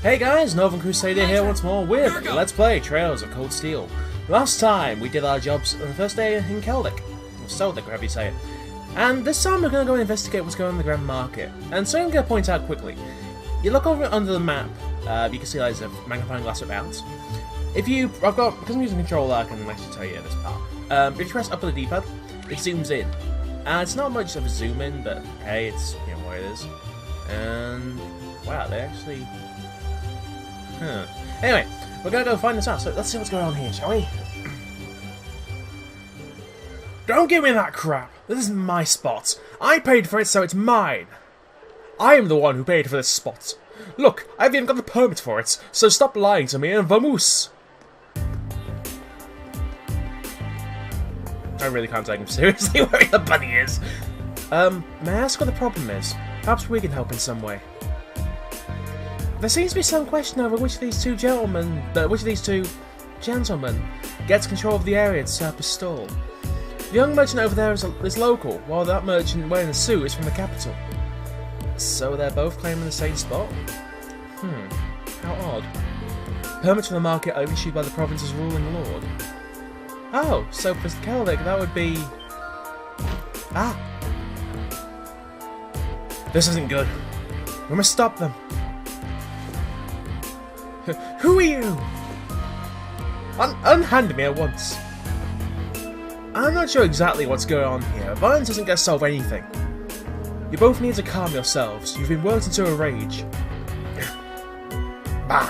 Hey guys, Northern Crusader here once more with Let's Play Trails of Cold Steel. Last time we did our jobs on the first day in Celtic, or Celtic, however you say it. And this time we're going to go and investigate what's going on in the Grand Market. And so I'm going to point out quickly, you look over under the map, you can see there's a magnifying glass about. Because I'm using controller, I can actually tell you this part. If you press up on the D-pad, it zooms in. And it's not much of a zoom in, but hey, it's what it is. And wow, they actually. Anyway, we're gonna go find this out. So let's see what's going on here, shall we? Don't give me that crap. This is my spot. I paid for it, so it's mine. I am the one who paid for this spot. Look, I've even got the permit for it. So stop lying to me and vamoose. I really can't take him seriously where the bunny is. May I ask what the problem is? Perhaps we can help in some way. There seems to be some question over which of these two gentlemen gets control of the area to set up a stall. The young merchant over there is local, while that merchant wearing a suit is from the capital. So they're both claiming the same spot? How odd. Permits for the market are issued by the province's ruling lord. Oh, so for Celtic that would be... Ah! This isn't good. We must stop them. Who are you? Unhand me at once. I'm not sure exactly what's going on here. Violence isn't going to solve anything. You both need to calm yourselves. You've been worked into a rage. Bah!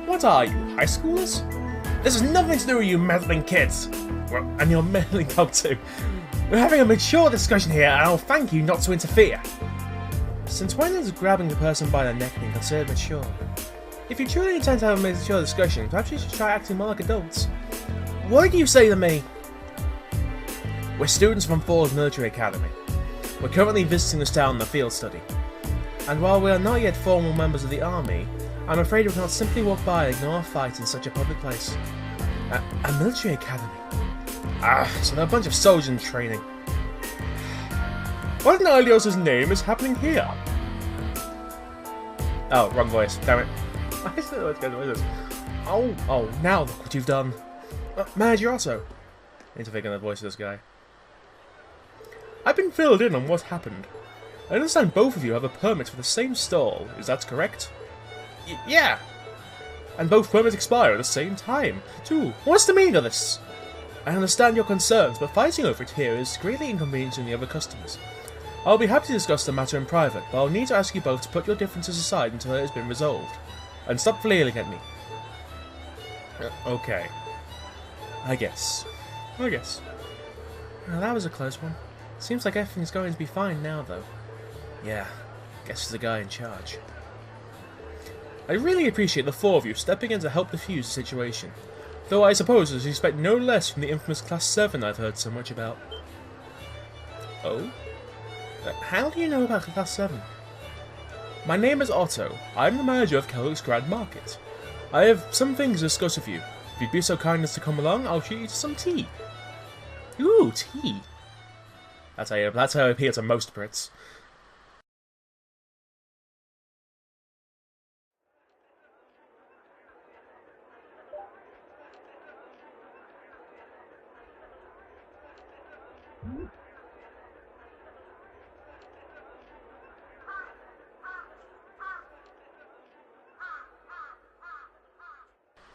What are you, high schoolers? This has nothing to do with you meddling kids. Well, and your meddling dog too. We're having a mature discussion here, and I'll thank you not to interfere. Since when is grabbing the person by the neck being considered mature? If you truly intend to have a mature discussion, perhaps you should try acting more like adults. What did you say to me? We're students from Ford's Military Academy. We're currently visiting this town on a field study. And while we are not yet formal members of the army, I'm afraid we cannot simply walk by and ignore a fight in such a public place. A military academy? So they're a bunch of soldiers in training. What in Alios's name is happening here? Oh, wrong voice. Damn it. I still know what's going on with this. Oh, now look what you've done. Manager Otto. I need to figure out the voice of this guy. I've been filled in on what happened. I understand both of you have a permit for the same stall. Is that correct? Yeah. And both permits expire at the same time, too. What's the meaning of this? I understand your concerns, but fighting over it here is greatly inconveniencing the other customers. I'll be happy to discuss the matter in private, but I'll need to ask you both to put your differences aside until it has been resolved. And stop flailing at me. Okay. I guess. Well, that was a close one. Seems like everything's going to be fine now, though. Yeah, guess he's the guy in charge. I really appreciate the four of you stepping in to help defuse the situation. Though I suppose I expect no less from the infamous Class 7 I've heard so much about. Oh? How do you know about Class 7? My name is Otto. I'm the manager of Celtic's Grand Market. I have some things to discuss with you. If you'd be so kind as to come along, I'll treat you to some tea. Ooh, tea. That's how I appeal to most Brits.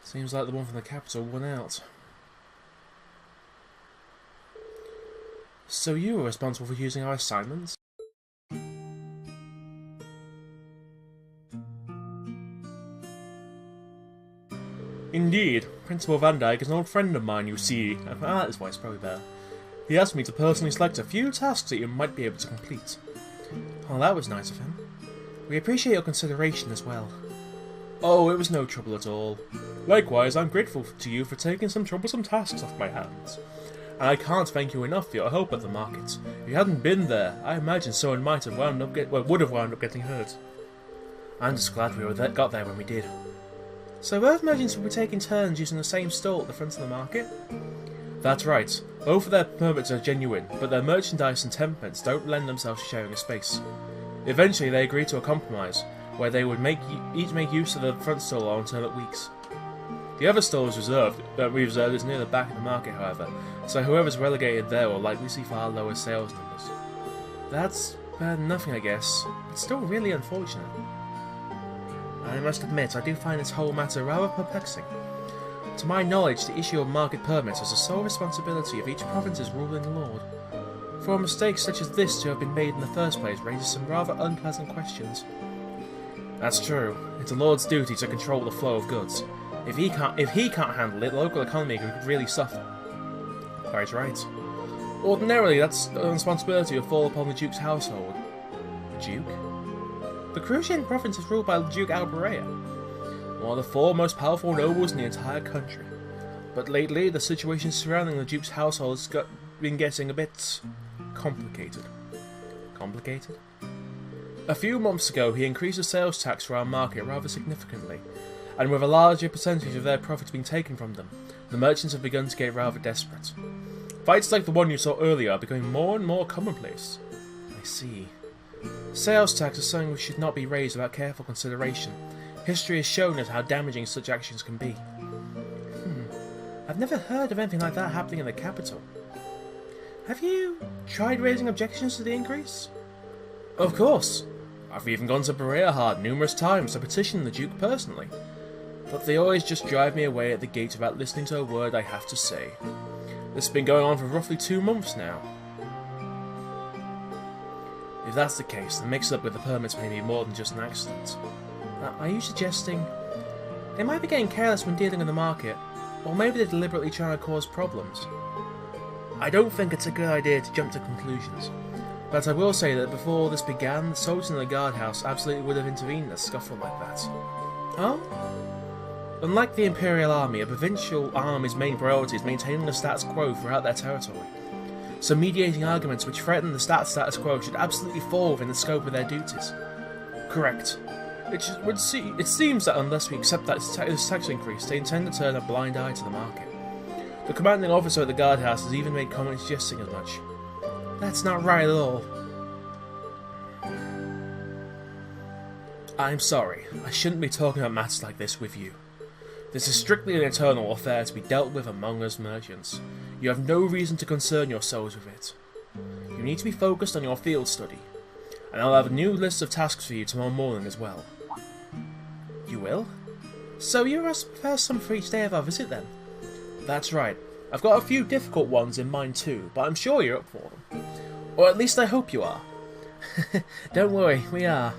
Seems like the one from the capital won out. So you were responsible for using our assignments? Indeed. Principal Van Dyke is an old friend of mine, you see. His voice probably better. He asked me to personally select a few tasks that you might be able to complete. Well, that was nice of him. We appreciate your consideration as well. Oh, it was no trouble at all. Likewise, I'm grateful to you for taking some troublesome tasks off my hands. And I can't thank you enough for your help at the market. If you hadn't been there, I imagine someone would have wound up getting hurt. I'm just glad we got there when we did. So both merchants will be taking turns using the same stall at the front of the market? That's right. Both of their permits are genuine, but their merchandise and temperaments don't lend themselves to sharing a space. Eventually, they agreed to a compromise, where they would each make use of the front stall on alternate weeks. The other stall is reserved is near the back of the market, however, so whoever's relegated there will likely see far lower sales numbers. That's better than nothing, I guess. It's still really unfortunate. I must admit, I do find this whole matter rather perplexing. To my knowledge, the issue of market permits is the sole responsibility of each province's ruling lord. For a mistake such as this to have been made in the first place raises some rather unpleasant questions. That's true. It's a lord's duty to control the flow of goods. If he can't handle it, the local economy could really suffer. Quite right. Ordinarily, that's the responsibility will fall upon the Duke's household. The Duke? The Crucian province is ruled by Duke Alberea, one of the 4 most powerful nobles in the entire country. But lately, the situation surrounding the Duke's household has been getting a bit complicated. Complicated? A few months ago, he increased the sales tax for our market rather significantly, and with a larger percentage of their profits being taken from them, the merchants have begun to get rather desperate. Fights like the one you saw earlier are becoming more and more commonplace. I see. Sales tax is something which should not be raised without careful consideration. History has shown us how damaging such actions can be. I've never heard of anything like that happening in the capital. Have you tried raising objections to the increase? Of course. I've even gone to Berea numerous times to petition the Duke personally. But they always just drive me away at the gate without listening to a word I have to say. This has been going on for roughly 2 months now. If that's the case, the mix-up with the permits may be more than just an accident. Are you suggesting they might be getting careless when dealing in the market, or maybe they're deliberately trying to cause problems? I don't think it's a good idea to jump to conclusions, but I will say that before this began, the soldiers in the guardhouse absolutely would have intervened in a scuffle like that. Oh? Unlike the Imperial Army, a provincial army's main priority is maintaining the status quo throughout their territory. So mediating arguments which threaten the status quo should absolutely fall within the scope of their duties. Correct. It seems that unless we accept this tax increase, they intend to turn a blind eye to the market. The commanding officer at the guardhouse has even made comments suggesting as much. That's not right at all. I'm sorry, I shouldn't be talking about matters like this with you. This is strictly an internal affair to be dealt with among us merchants. You have no reason to concern yourselves with it. You need to be focused on your field study, and I'll have a new list of tasks for you tomorrow morning as well. You will? So you're us person for each day of our visit then? That's right. I've got a few difficult ones in mind too, but I'm sure you're up for them. Or at least I hope you are. Don't worry, we are.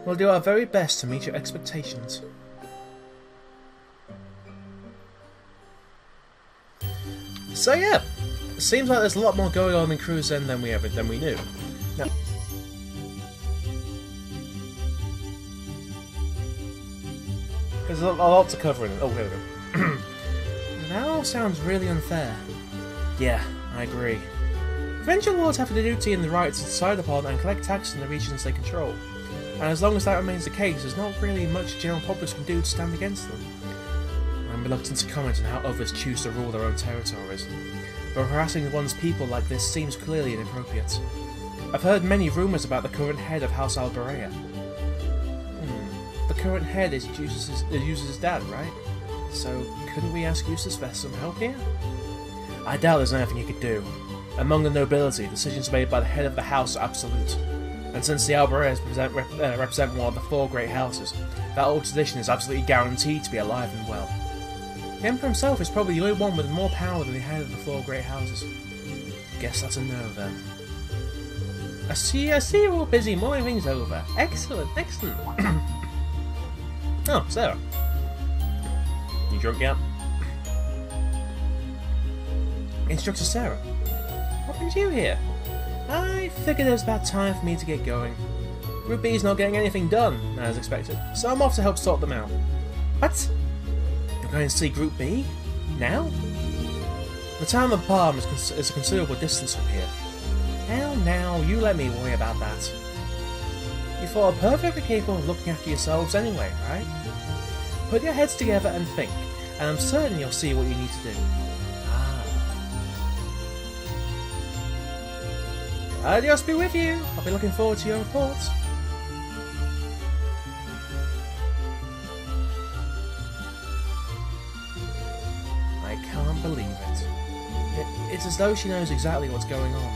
We'll do our very best to meet your expectations. So yeah, it seems like there's a lot more going on in Crew's End than we knew. Now, there's a lot to cover in it. Oh, here we go. That all sounds really unfair. Yeah, I agree. Provincial lords have the duty and the right to decide upon and collect tax in the regions they control. And as long as that remains the case, there's not really much the general public can do to stand against them. I'm reluctant to comment on how others choose to rule their own territories, but harassing one's people like this seems clearly inappropriate. I've heard many rumours about the current head of House Alberea. The current head is Eustace's dad, right? So, couldn't we ask Eustace for some help here? I doubt there's anything he could do. Among the nobility, decisions made by the head of the house are absolute. And since the Albereas represent one of the 4 great houses, that old tradition is absolutely guaranteed to be alive and well. The Emperor himself is probably the only one with more power than the head of the 4 great houses. Guess that's a no then. I see you're all busy mulling things over. Excellent. Oh, Sarah. You drunk yet? Instructor Sarah. What brings you here? I figured it was about time for me to get going. Group B's not getting anything done, as expected, so I'm off to help sort them out. What? You're going to see Group B? Now? The town of Palm is a considerable distance from here. Now, you let me worry about that. You 4 are perfectly capable of looking after yourselves anyway, right? Put your heads together and think, and I'm certain you'll see what you need to do. Adios be with you. I'll be looking forward to your reports. I can't believe it. It's as though she knows exactly what's going on.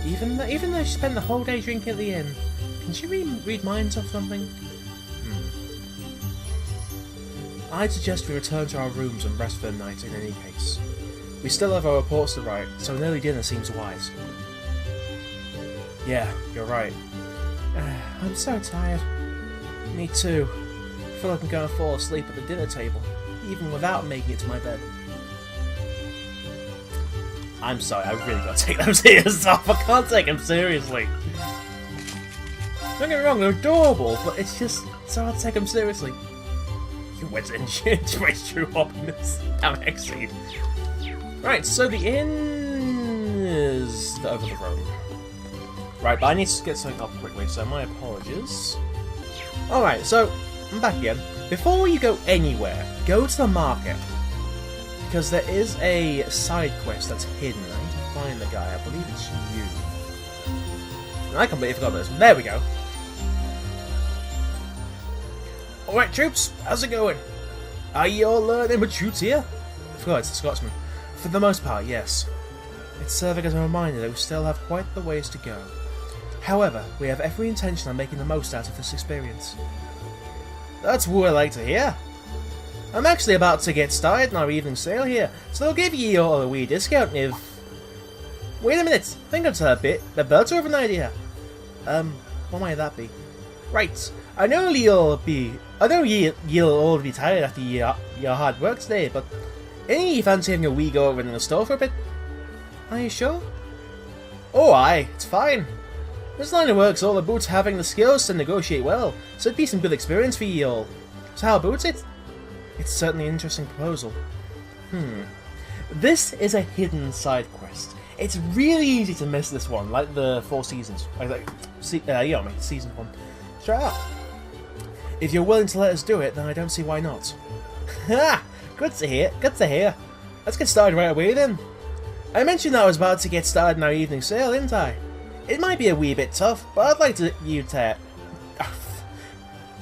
Even though she spent the whole day drinking at the inn, can she read minds or something? I'd suggest we return to our rooms and rest for the night in any case. We still have our reports to write, so an early dinner seems wise. Yeah, you're right. I'm so tired. Me too. I feel like I'm going to fall asleep at the dinner table, even without making it to my bed. I'm sorry, I really gotta take them tears off. I can't take them seriously. Don't get me wrong, they're adorable, but it's just so hard to take them seriously. You went and waste your happiness. Damn exceed. Right, so the inn is over the road. Right, but I need to get something up quickly, so my apologies. Alright, so I'm back again. Before you go anywhere, go to the market. Because there is a side quest that's hidden. I need to find the guy. I believe it's you. I completely forgot this one. There we go. Alright, troops, how's it going? Are you all learning with troops here? I forgot it's a Scotsman. For the most part, yes. It's serving as a reminder that we still have quite the ways to go. However, we have every intention on making the most out of this experience. That's what I like to hear. I'm actually about to get started on our evening sale here, so they'll give you all a wee discount if... Wait a minute, I think that's a bit better of an idea. What might that be? Right, I know you'll all be tired after your hard work today, but any you fancy having a wee go over in the store for a bit? Are you sure? Oh aye, it's fine. This line of work's all about having the skills to negotiate well, so it'd be some good experience for you all. So how about it? It's certainly an interesting proposal. This is a hidden side quest. It's really easy to miss this one, like the 4 seasons. Season 1. Straight up. If you're willing to let us do it, then I don't see why not. Ha! Good to hear, good to hear. Let's get started right away then. I mentioned that I was about to get started in our evening sale, didn't I? It might be a wee bit tough, but I'd like you to...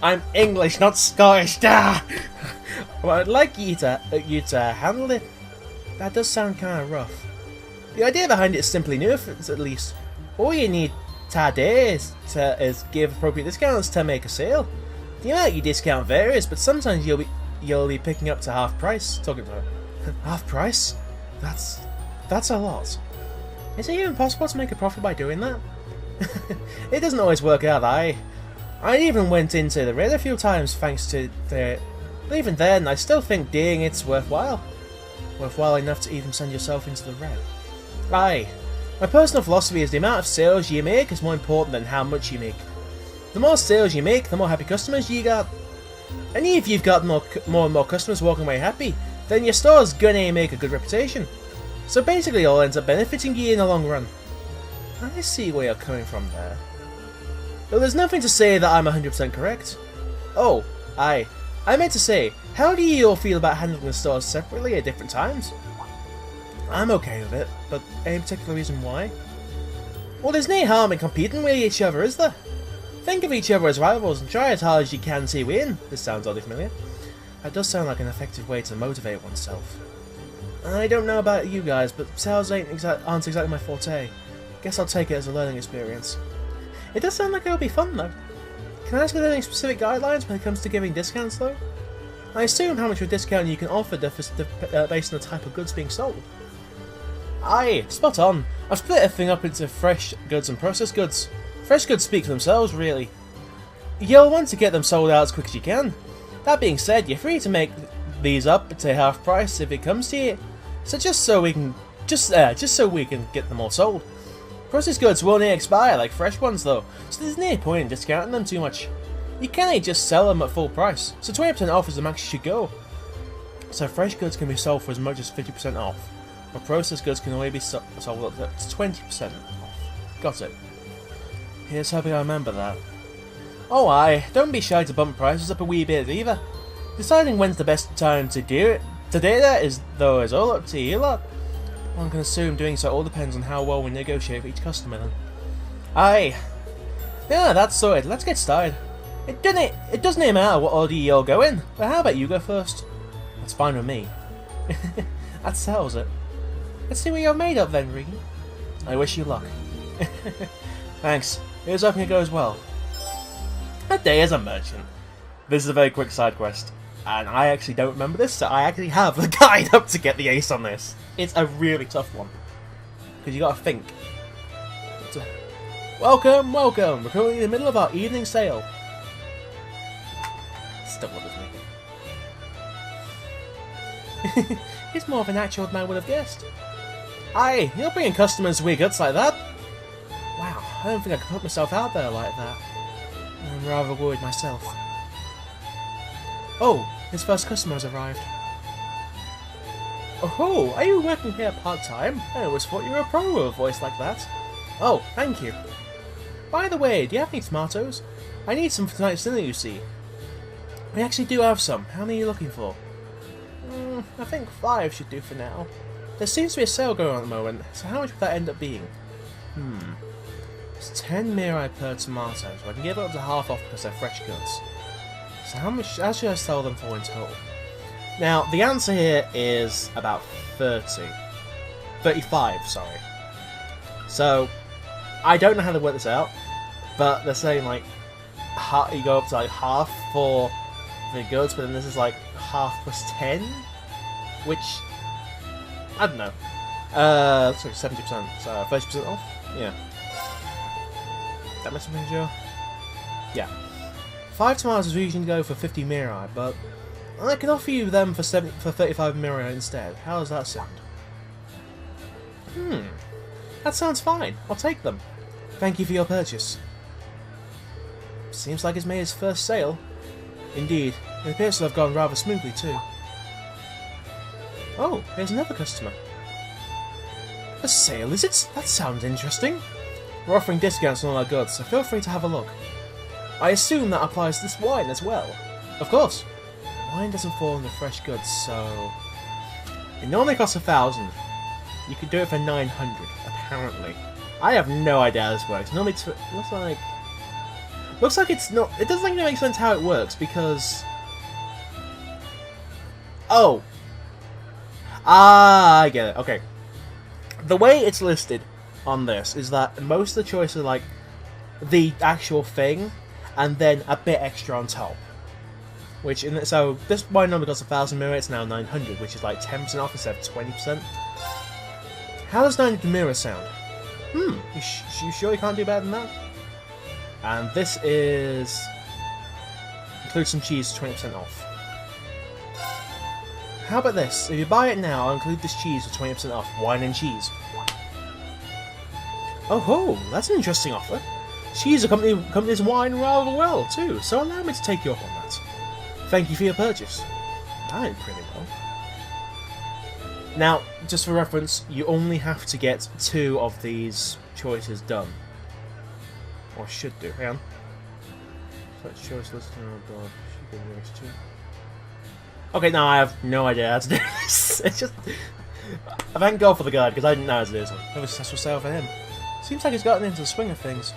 I'm English, not Scottish. Well, I'd like you to handle it. That does sound kind of rough. The idea behind it is simply new, at least. All you need today is give appropriate discounts to make a sale. The amount you discount varies, but sometimes you'll be picking up to half price. Talking to her. Half price? That's a lot. Is it even possible to make a profit by doing that? It doesn't always work out. I even went into the red a few times thanks to the... But even then, I still think doing it's worthwhile. Worthwhile enough to even send yourself into the red. Aye. My personal philosophy is the amount of sales you make is more important than how much you make. The more sales you make, the more happy customers you got. And if you've got more and more customers walking away happy, then your store's gonna make a good reputation. So basically it all ends up benefiting you in the long run. I see where you're coming from there. But there's nothing to say that I'm 100% correct. Oh, aye. I meant to say, how do you all feel about handling the stores separately at different times? I'm okay with it, but any particular reason why? Well, there's no harm in competing with each other, is there? Think of each other as rivals and try as hard as you can to win. This sounds oddly familiar. That does sound like an effective way to motivate oneself. I don't know about you guys, but sales aren't exactly my forte. Guess I'll take it as a learning experience. It does sound like it'll be fun though. Can I ask if there are any specific guidelines when it comes to giving discounts though? I assume how much of a discount you can offer based on the type of goods being sold. Aye, spot on. I've split everything up into fresh goods and processed goods. Fresh goods speak for themselves, really. You'll want to get them sold out as quick as you can. That being said, you're free to make these up to half price if it comes to it. So just so we can get them all sold. Processed goods won't expire like fresh ones though, so there's no point in discounting them too much. You can't just sell them at full price, so 20% off is the max you should go. So fresh goods can be sold for as much as 50% off, but processed goods can only be sold up to 20% off. Got it. Here's hoping I remember that. Oh aye, don't be shy to bump prices up a wee bit either. Deciding when's the best time to do that is all up to you lot. One can assume doing so all depends on how well we negotiate with each customer then. Aye. Yeah, that's sorted. Let's get started. It doesn't even matter what order you'll go in, but how about you go first? That's fine with me. That settles it. Let's see what you're made of then, Riki. I wish you luck. Thanks. Here's hoping it goes well. A day as a merchant. This is a very quick side quest, and I actually don't remember this, so I actually have the guide up to get the ace on this. It's a really tough one, because you gotta think. Welcome, welcome! We're currently in the middle of our evening sale. Still bothers me. He's more of an actual than I would have guessed. Aye, you're bringing customers to weird guts like that? Wow, I don't think I could put myself out there like that. I'm rather worried myself. Oh, his first customer has arrived. Oh, are you working here part-time? I always thought you were a pro with a voice like that. Oh, thank you. By the way, do you have any tomatoes? I need some for tonight's dinner, you see. We actually do have some. How many are you looking for? I think 5 should do for now. There seems to be a sale going on at the moment, so how much would that end up being? It's 10 mirai per tomato, so I can give it up to half off because they're fresh goods. So how should I sell them for in total? Now, the answer here is about 35, sorry. So, I don't know how to work this out, but they're saying like, you go up to like half for the goods, but then this is like half plus 10, which, I don't know. Sorry, 70%, so 30% off? Yeah. That makes something sure? Yeah. 5 tomatoes usually go for 50 mirai, but I can offer you them for 35 mirai instead. How does that sound? That sounds fine. I'll take them. Thank you for your purchase. Seems like he's made his first sale. Indeed, it appears to have gone rather smoothly too. Oh, here's another customer. A sale, is it? That sounds interesting. We're offering discounts on all our goods, so feel free to have a look. I assume that applies to this wine as well. Of course. Wine doesn't fall under fresh goods, so... It normally costs 1,000. You could do it for 900, apparently. I have no idea how this works. Normally looks like it's not... It doesn't really make sense how it works, because... Oh! Ah, I get it. Okay. The way it's listed on this is that most of the choices are like the actual thing, and then a bit extra on top. So this wine normally costs 1,000 mira, it's now 900, which is like 10% off instead of 20%. How does 900 mira sound? You sure you can't do better than that? And this is... includes some cheese, 20% off. How about this? If you buy it now, I'll include this cheese for 20% off. Wine and cheese. Oh ho! That's an interesting offer. Cheese accompanies wine rather well too, so allow me to take you up on that. Thank you for your purchase. That went pretty well. Now, just for reference, you only have to get 2 of these choices done. Or should do. Hang on. Such choice listed on above. Should be the next 2. Okay, now I have no idea how to do this. It's just... Thank God for the guide, because I didn't know how to do this one. Another successful sale for him. Seems like he's gotten into the swing of things.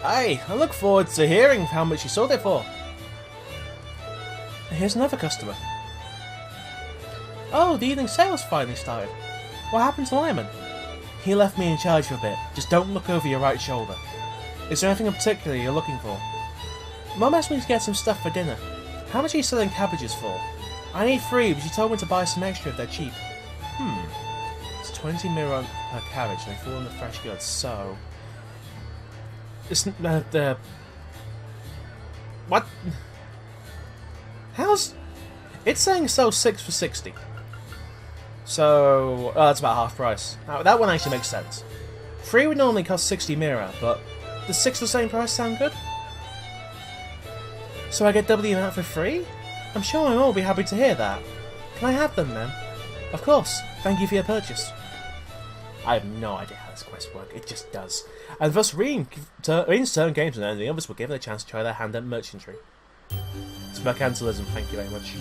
Hey, I look forward to hearing how much you sold it for. Here's another customer. Oh, the evening sale's finally started. What happened to Lyman? He left me in charge for a bit. Just don't look over your right shoulder. Is there anything in particular you're looking for? Mum asked me to get some stuff for dinner. How much are you selling cabbages for? I need 3, but she told me to buy some extra if they're cheap. It's 20 mira per cabbage, and they fall under fresh goods, so... It's... What? How's... It's saying sell 6 for 60. So... that's about half price. Now, that one actually makes sense. 3 would normally cost 60 mira, but... Does 6 the same price sound good? So I get double the amount for free? I'm sure my mum will be happy to hear that. Can I have them then? Of course. Thank you for your purchase. I have no idea how this quest works. It just does. And thus, in certain games and anything, others were given a chance to try their hand at merchantry. It's mercantilism, thank you very much.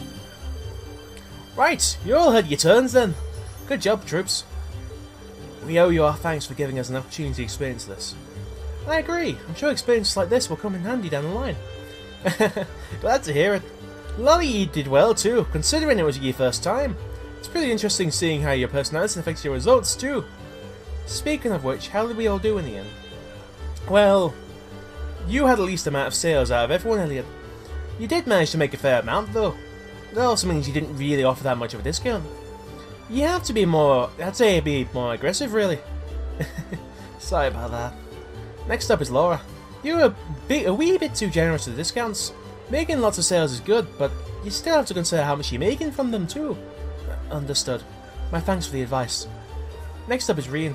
Right, you all had your turns then. Good job, troops. We owe you our thanks for giving us an opportunity to experience this. I agree. I'm sure experiences like this will come in handy down the line. Glad to hear it. Lolly, you did well too, considering it was your first time. It's pretty interesting seeing how your personality affects your results too. Speaking of which, how did we all do in the end? Well, you had the least amount of sales out of everyone, Elliot. You did manage to make a fair amount though. That also means you didn't really offer that much of a discount. You have to be more, I'd say be more aggressive really. Sorry about that. Next up is Laura. You're a wee bit too generous with the discounts. Making lots of sales is good, but you still have to consider how much you're making from them too. Understood. My thanks for the advice. Next up is Reen.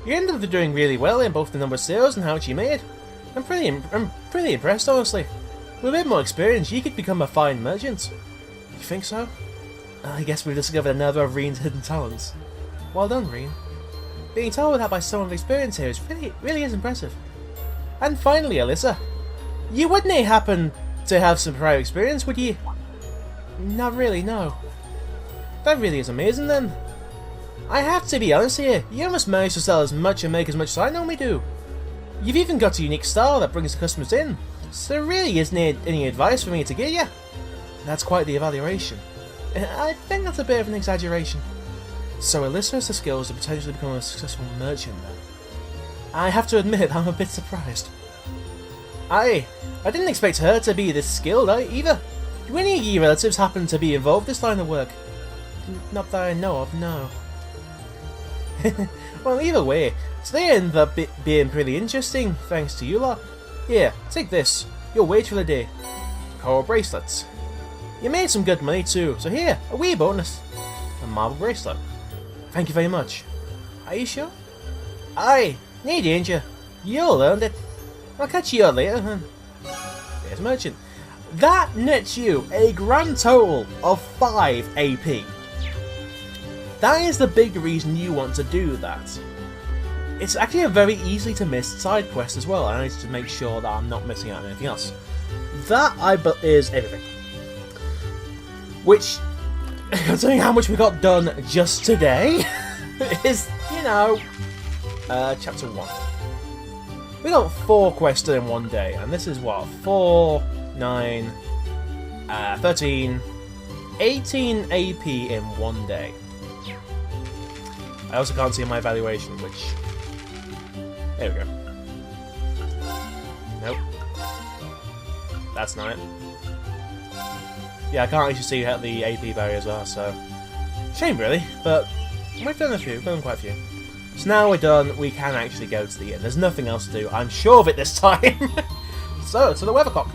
You ended up doing really well in both the number of sales and how much you made. I'm pretty impressed, honestly. With a bit more experience, you could become a fine merchant. You think so? I guess we've discovered another of Reen's hidden talents. Well done, Reen. Being told that by someone with experience here is really is impressive. And finally, Alyssa. You wouldn't happen to have some prior experience, would you? Not really, no. That really is amazing then. I have to be honest here, you must manage to sell as much and make as much as I normally do. You've even got a unique style that brings the customers in, so there really isn't any advice for me to give you. That's quite the evaluation. I think that's a bit of an exaggeration. So Alyssa has the skills to potentially become a successful merchant then. I have to admit, I'm a bit surprised. I didn't expect her to be this skilled either. Do any of your relatives happen to be involved in this line of work? Not that I know of, no. Well, either way, today ended up being pretty interesting, thanks to you lot. Here, take this, your wage for the day. Coral bracelets. You made some good money too, so here, a wee bonus. A marble bracelet. Thank you very much. Are you sure? Aye, no danger. You all earned it. I'll catch you all later, then. There's Merchant. That nets you a grand total of 5 AP. That is the big reason you want to do that. It's actually a very easily to miss side quest as well, and I need to make sure that I'm not missing out on anything else. That is everything. Which, considering how much we got done just today, is, you know, chapter 1. We got 4 quests in one day, and this is what, 4, 9, 13, 18 AP in one day. I also can't see my evaluation, which... There we go. Nope. That's not it. Yeah, I can't actually see the AP barrier as well, so... Shame, really, but we've done a few, we've done quite a few. So now we're done, we can actually go to the inn. There's nothing else to do, I'm sure of it this time! So, to the Weathercock.